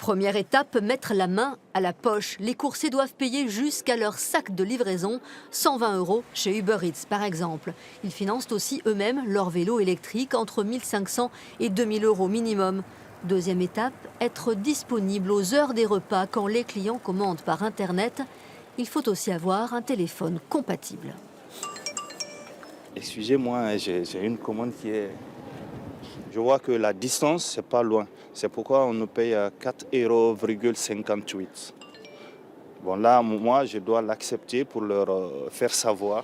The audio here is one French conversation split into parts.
Première étape, mettre la main à la poche. Les coursiers doivent payer jusqu'à leur sac de livraison, 120 € chez Uber Eats par exemple. Ils financent aussi eux-mêmes leur vélo électrique entre 1 500 et 2 000 € minimum. Deuxième étape, être disponible aux heures des repas quand les clients commandent par Internet. Il faut aussi avoir un téléphone compatible. Excusez-moi, j'ai une commande qui est... Je vois que la distance, c'est pas loin. C'est pourquoi on nous paye 4,58 €. Bon là, moi, je dois l'accepter pour leur faire savoir.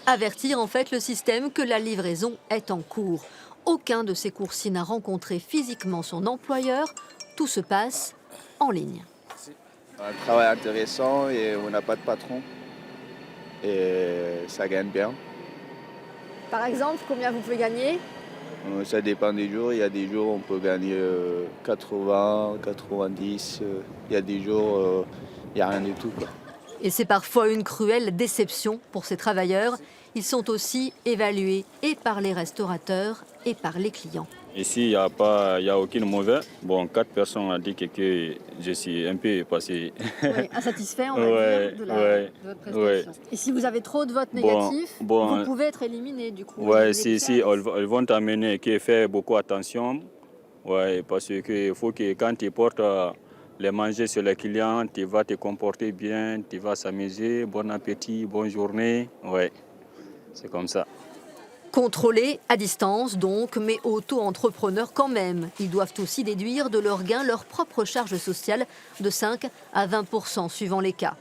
Avertir en fait le système que la livraison est en cours. Aucun de ces coursiers n'a rencontré physiquement son employeur. Tout se passe en ligne. Un travail intéressant et on n'a pas de patron. Et ça gagne bien. Par exemple, combien vous pouvez gagner ? Ça dépend des jours. Il y a des jours où on peut gagner 80, 90. Il y a des jours il n'y a rien du tout, quoi. Et c'est parfois une cruelle déception pour ces travailleurs. Ils sont aussi évalués et par les restaurateurs et par les clients. Ici, il n'y a aucune mauvaise. Bon, 4 personnes ont dit que je suis un peu passé. Oui, insatisfait, on va dire, de votre prestation. Et si vous avez trop de votes négatifs, vous pouvez être éliminé du coup. Oui, si elles vont t'amener qu'il fait beaucoup attention. Ouais, parce qu'il faut que quand tu portes les manger sur les clients, tu vas te comporter bien, tu vas s'amuser. Bon appétit, bonne journée. Ouais, c'est comme ça. Contrôlés à distance donc, mais auto-entrepreneurs quand même. Ils doivent aussi déduire de leurs gains leur propre charge sociale de 5 à 20 % suivant les cas.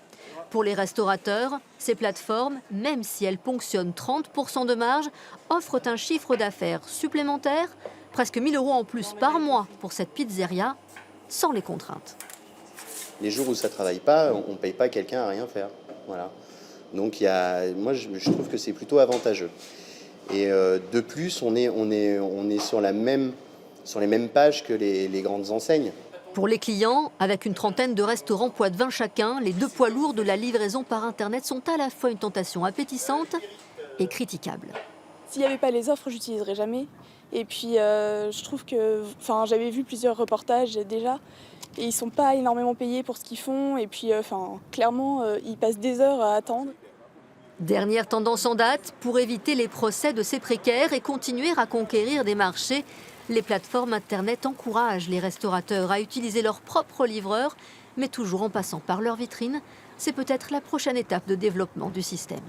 Pour les restaurateurs, ces plateformes, même si elles ponctionnent 30 % de marge, offrent un chiffre d'affaires supplémentaire, presque 1 000 € en plus par mois pour cette pizzeria, sans les contraintes. Les jours où ça ne travaille pas, on ne paye pas quelqu'un à rien faire. Voilà. Donc moi je trouve que c'est plutôt avantageux. Et de plus, on est sur les mêmes pages que les grandes enseignes. Pour les clients, avec une trentaine de restaurants Poids-de-Vin chacun, les 2 poids lourds de la livraison par Internet sont à la fois une tentation appétissante et critiquable. S'il n'y avait pas les offres, je n'utiliserais jamais. Et puis, je trouve que... j'avais vu plusieurs reportages déjà, et ils ne sont pas énormément payés pour ce qu'ils font. Et puis, clairement, ils passent des heures à attendre. Dernière tendance en date, pour éviter les procès de ces précaires et continuer à conquérir des marchés, les plateformes Internet encouragent les restaurateurs à utiliser leurs propres livreurs, mais toujours en passant par leur vitrine. C'est peut-être la prochaine étape de développement du système.